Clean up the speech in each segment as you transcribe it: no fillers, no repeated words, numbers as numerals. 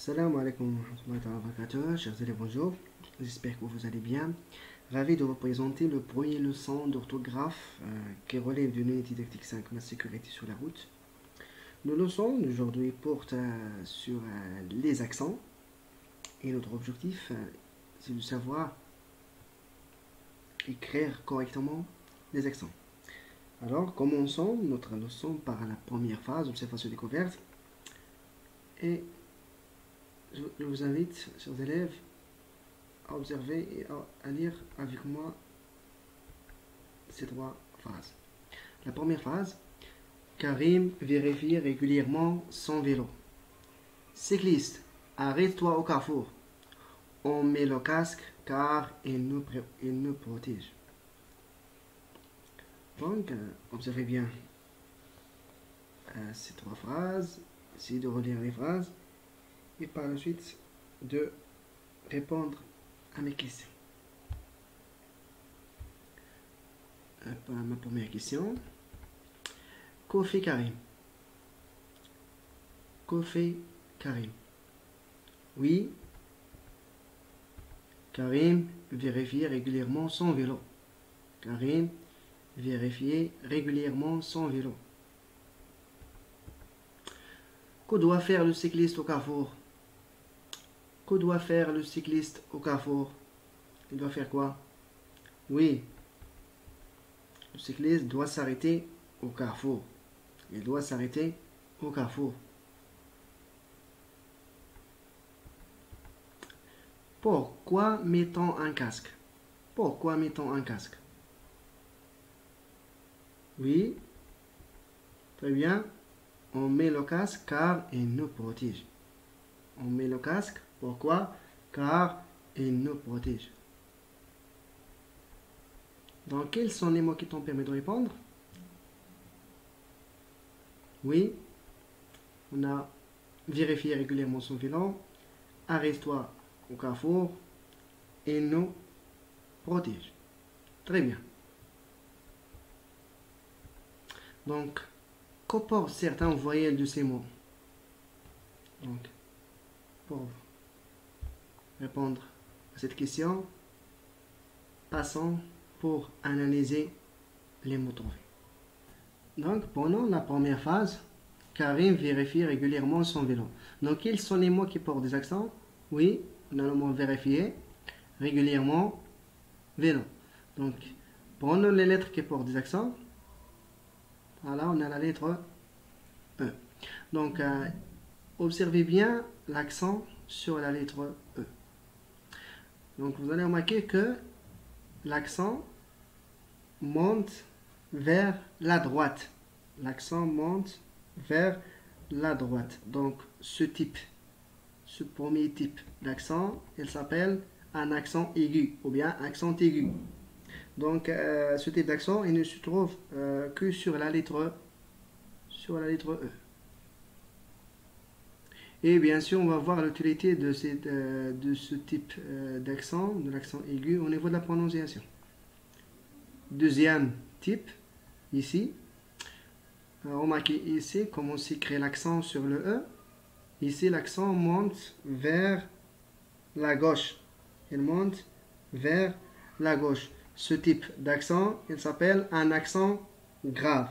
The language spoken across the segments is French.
Salam alaikum wa rahmatullahi wa barakatuh, chers élèves, bonjour, j'espère que vous allez bien. Ravi de vous présenter le premier leçon d'orthographe qui relève de l'unité didactique 5, ma sécurité sur la route. Le leçon d'aujourd'hui porte sur les accents et notre objectif c'est de savoir écrire correctement les accents. Alors commençons notre leçon par la première phase, observation découverte, et je vous invite, chers élèves, à observer et à lire avec moi ces trois phrases. La première phrase, Karim vérifie régulièrement son vélo. Cycliste, arrête-toi au carrefour. On met le casque car il nous protège. Donc, observez bien ces trois phrases, essayez de relire les phrases et par la suite de répondre à mes questions. Ma première question. Que fait Karim? Que fait Karim? Oui, Karim vérifie régulièrement son vélo. Karim vérifie régulièrement son vélo. Que doit faire le cycliste au carrefour? Que doit faire le cycliste au carrefour? Il doit faire quoi? Oui, le cycliste doit s'arrêter au carrefour. Il doit s'arrêter au carrefour. Pourquoi met-on un casque? Pourquoi met-on un casque? Oui, très bien. On met le casque car il nous protège. On met le casque. Pourquoi? Car il nous protège. Donc, quels sont les mots qui t'ont permis de répondre? Oui, on a vérifié régulièrement son vélo. Arrête-toi au carrefour. Il nous protège. Très bien. Donc, que portent certains voyelles de ces mots? Donc, pour répondre à cette question, passons pour analyser les mots trouvés. Donc, prenons la première phase. Karim vérifie régulièrement son vélo. Donc, quels sont les mots qui portent des accents? Oui, on a le mot vérifier, régulièrement, vélo. Donc, prenons les lettres qui portent des accents. Voilà, on a la lettre E. Donc, observez bien l'accent sur la lettre E. Donc, vous allez remarquer que l'accent monte vers la droite. L'accent monte vers la droite. Donc, ce premier type d'accent, il s'appelle un accent aigu ou bien accent aigu. Donc, ce type d'accent, il ne se trouve que sur la lettre E. Et bien sûr, on va voir l'utilité de ce type d'accent, de l'accent aigu, au niveau de la prononciation. Deuxième type, ici. Remarquez ici comment s'écrit l'accent sur le E. Ici, l'accent monte vers la gauche. Il monte vers la gauche. Ce type d'accent, il s'appelle un accent grave.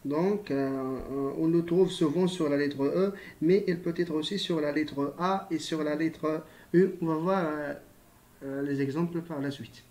Donc, on le trouve souvent sur la lettre E, mais il peut être aussi sur la lettre A et sur la lettre U. On va voir les exemples par la suite.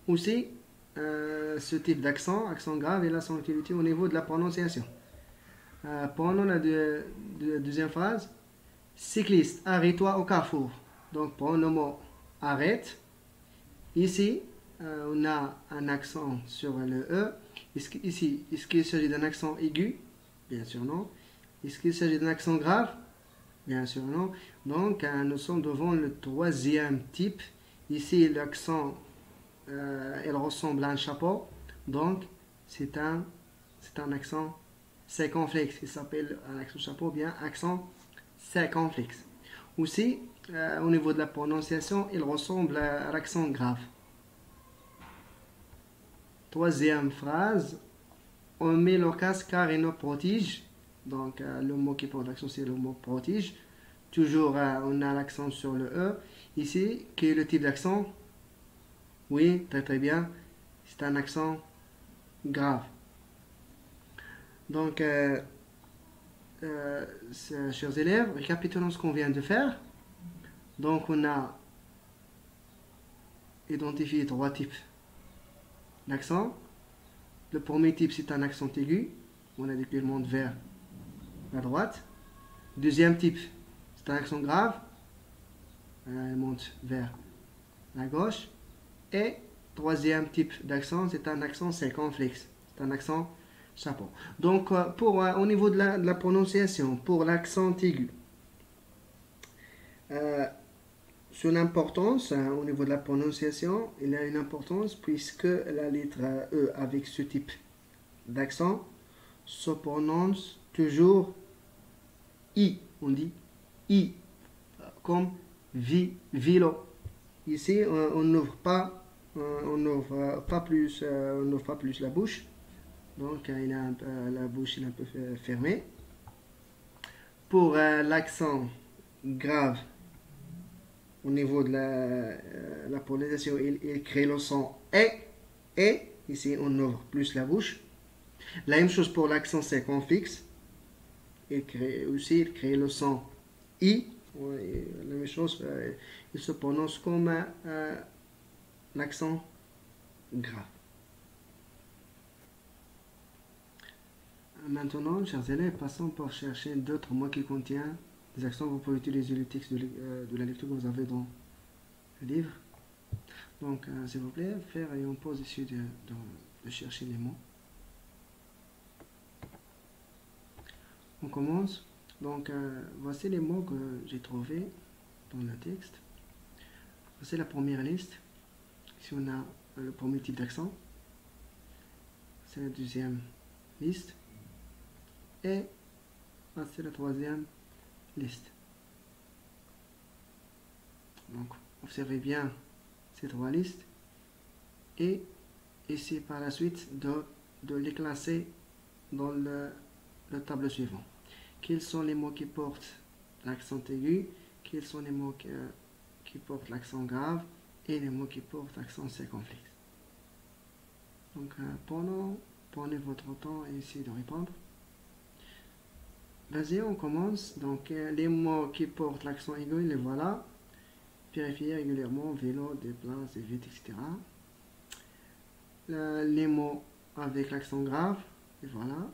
Aussi, ce type d'accent, accent grave, il a son utilité au niveau de la prononciation. Prenons la deuxième phrase. Cycliste, arrête-toi au carrefour. Donc, prenons le mot arrête. Ici, on a un accent sur le E. Ici, est-ce qu'il s'agit d'un accent aigu? Bien sûr non. Est-ce qu'il s'agit d'un accent grave? Bien sûr non. Donc, nous sommes devant le troisième type. Ici, l'accent, il ressemble à un chapeau. Donc, c'est un accent circonflexe. Il s'appelle un accent chapeau, bien accent circonflexe. Aussi, au niveau de la prononciation, il ressemble à l'accent grave. Troisième phrase, on met le casque car il nous protège. Donc, le mot qui porte l'accent, c'est le mot protige. Toujours, on a l'accent sur le E. Ici, quel est le type d'accent? Oui, très très bien. C'est un accent grave. Donc, chers élèves, récapitulons ce qu'on vient de faire. Donc, on a identifié 3 types d'accent. Le premier type, c'est un accent aigu. On a dit qu'il monte vers la droite. Deuxième type, c'est un accent grave. Il monte vers la gauche. Et troisième type d'accent, c'est un accent circonflexe. C'est un accent chapeau. Donc, au niveau de la prononciation, pour l'accent aigu, son importance, au niveau de la prononciation, il a une importance puisque la lettre E avec ce type d'accent se prononce toujours I. On dit I, comme vélo. Ici, on n'ouvre pas, plus la bouche. Donc, la bouche est un peu fermée. Pour l'accent grave, au niveau de la prononciation, il crée le son et. Ici, on ouvre plus la bouche. La même chose pour l'accent circonflexe. Il crée le son I. La même chose, il se prononce comme l'accent grave. Maintenant, chers élèves, passons pour chercher d'autres mots qui contiennent des accents. Vous pouvez utiliser le texte de la lecture que vous avez dans le livre. Donc, s'il vous plaît, faire et on pause ici de chercher les mots. On commence. Donc, voici les mots que j'ai trouvés dans le texte. Voici la première liste. Ici, on a le premier type d'accent. C'est la deuxième liste. Et voici la troisième liste. Donc, observez bien ces 3 listes. Et essayez par la suite de les classer dans le tableau suivant. Quels sont les mots qui portent l'accent aigu? Quels sont les mots qui portent l'accent grave? Et les mots qui portent l'accent circonflexe. Donc, prenez votre temps et essayez de répondre. Vas-y, on commence. Donc, les mots qui portent l'accent aigu, les voilà. Vérifiez régulièrement, vélo, déplace, évite, etc. Les mots avec l'accent grave, et voilà.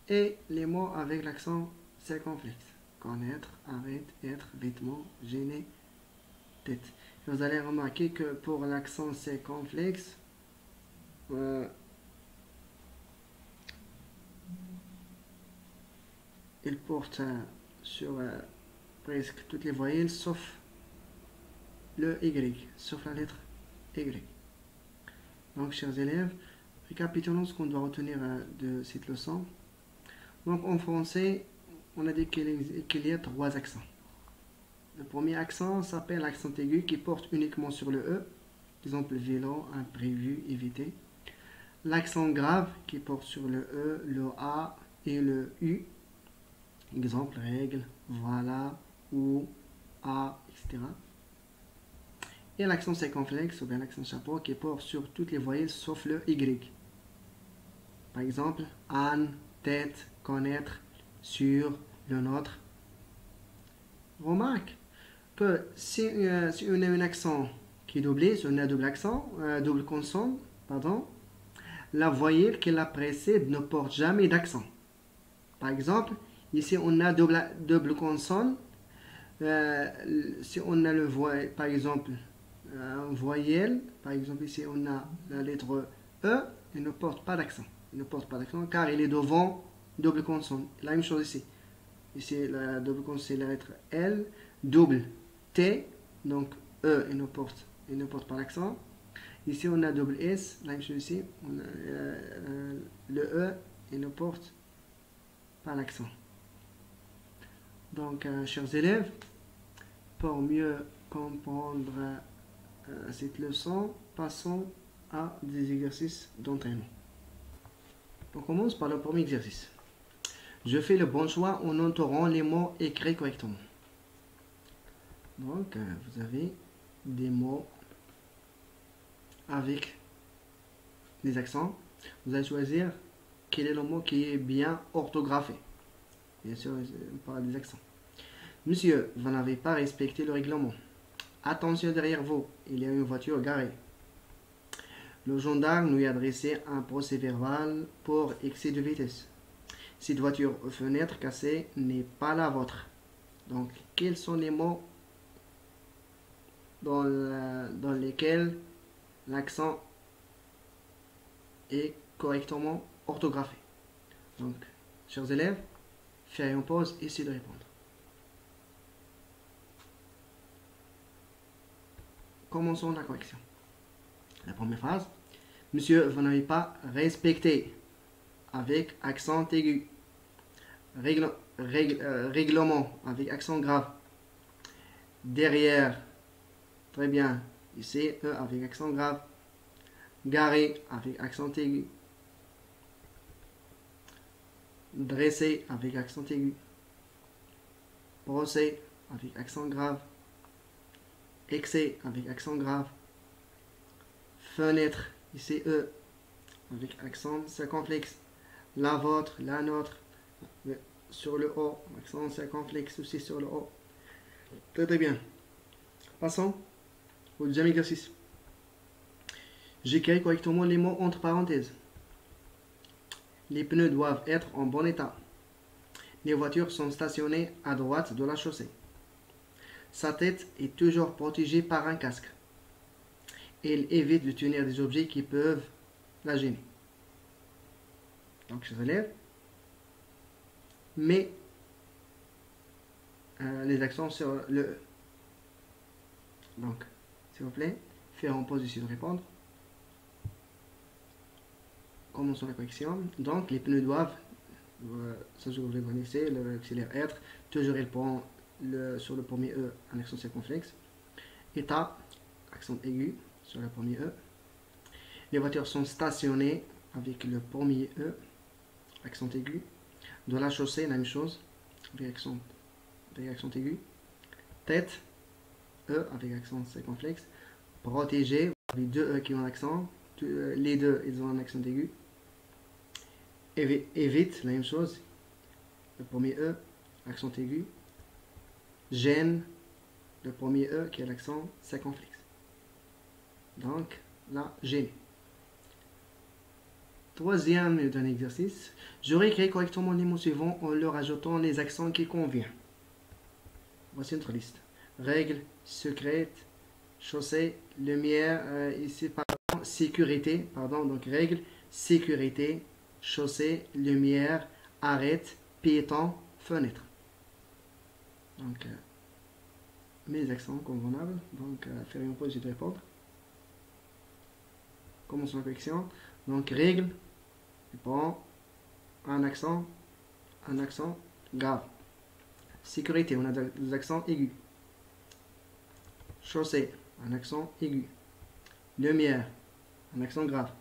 Et les mots avec l'accent circonflexe. Connaître, arrête, être, vêtement, gêner, tête. Vous allez remarquer que pour l'accent circonflexe, il porte sur presque toutes les voyelles sauf le Y, sauf la lettre Y. Donc, chers élèves, récapitulons ce qu'on doit retenir de cette leçon. Donc, en français, on a dit qu'il y a 3 accents. Le premier accent s'appelle l'accent aigu qui porte uniquement sur le E. Exemple, vélo, imprévu, éviter. L'accent grave qui porte sur le E, le A et le U. Exemple, règle, voilà, ou, A, etc. Et l'accent circonflexe, ou bien l'accent chapeau, qui porte sur toutes les voyelles sauf le Y. Par exemple, âne, tête, connaître, sur, le nôtre. Remarque que si on a un accent qui est doublé, si on a un double accent, double consonne, pardon, la voyelle qui la précède ne porte jamais d'accent. Par exemple, ici on a double consonne. Si on a le voyelle, par exemple, voyelle, par exemple ici on a la lettre E, il ne porte pas d'accent. Il ne porte pas d'accent car il est devant double consonne. La même chose ici. Ici la double consonne c'est la lettre L, double T, donc E il ne porte pas d'accent. Ici on a double S, la même chose ici, on a, le E il ne porte pas l'accent. Donc, chers élèves, pour mieux comprendre cette leçon, passons à des exercices d'entraînement. On commence par le premier exercice. Je fais le bon choix en entourant les mots écrits correctement. Donc, vous avez des mots avec des accents. Vous allez choisir quel est le mot qui est bien orthographié. Bien sûr, on parle des accents. Monsieur, vous n'avez pas respecté le règlement. Attention derrière vous, il y a une voiture garée. Le gendarme nous a adressé un procès verbal pour excès de vitesse. Cette voiture aux fenêtres cassées n'est pas la vôtre. Donc, quels sont les mots dans lesquels l'accent est correctement orthographié? Donc, chers élèves, faites une pause et essayez de répondre. Commençons la correction. La première phrase. Monsieur, vous n'avez pas respecté. Avec accent aigu. Règlement avec accent grave. Derrière. Très bien. Ici, E avec accent grave. Garé avec accent aigu. Dressé avec accent aigu. Procès avec accent grave. Excès avec accent grave. Fenêtre, ici E avec accent circonflexe. La vôtre, la nôtre, sur le O, accent circonflexe aussi sur le O. Très très bien. Passons au deuxième exercice. J'écris correctement les mots entre parenthèses. Les pneus doivent être en bon état. Les voitures sont stationnées à droite de la chaussée. Sa tête est toujours protégée par un casque. Elle évite de tenir des objets qui peuvent la gêner. Donc, je relève. Mais les accents sur le E. Donc, s'il vous plaît, faire en pause ici de répondre. Commençons la correction. Donc, les pneus doivent, ça je vous le connaissez, l'auxiliaire être, toujours il prend sur le premier E un accent circonflexe. État, accent aigu sur le premier E. Les voitures sont stationnées avec le premier E, accent aigu. De la chaussée, la même chose, avec accent aigu. Tête, E avec accent circonflexe. Protégé, avec deux E qui ont accent. Les deux, ils ont un accent aigu. Évite, la même chose. Le premier E, accent aigu. Gêne, le premier E qui a l'accent circonflexe. Donc, la gêne. Troisième et dernier exercice. Je réécris correctement les mots suivants en leur ajoutant les accents qui conviennent. Voici notre liste. Règle, secrète, chaussée, lumière, ici, pardon, sécurité, pardon, donc règle, sécurité, chaussée, lumière, arrête, piéton, fenêtre. Donc, mes accents convenables. Donc, faire une pause et de répondre. Commençons la correction. Donc, règle, bon, un accent grave. Sécurité, on a des accents aigus. Chaussée, un accent aigu. Lumière, un accent grave.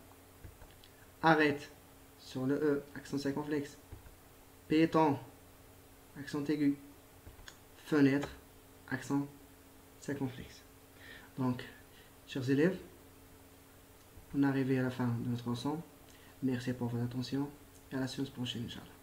Arrête, sur le E, accent circonflexe. Piéton, accent aigu. Fenêtre, accent circonflexe. Donc, chers élèves, on est arrivé à la fin de notre leçon. Merci pour votre attention et à la séance prochaine, Inch'Allah.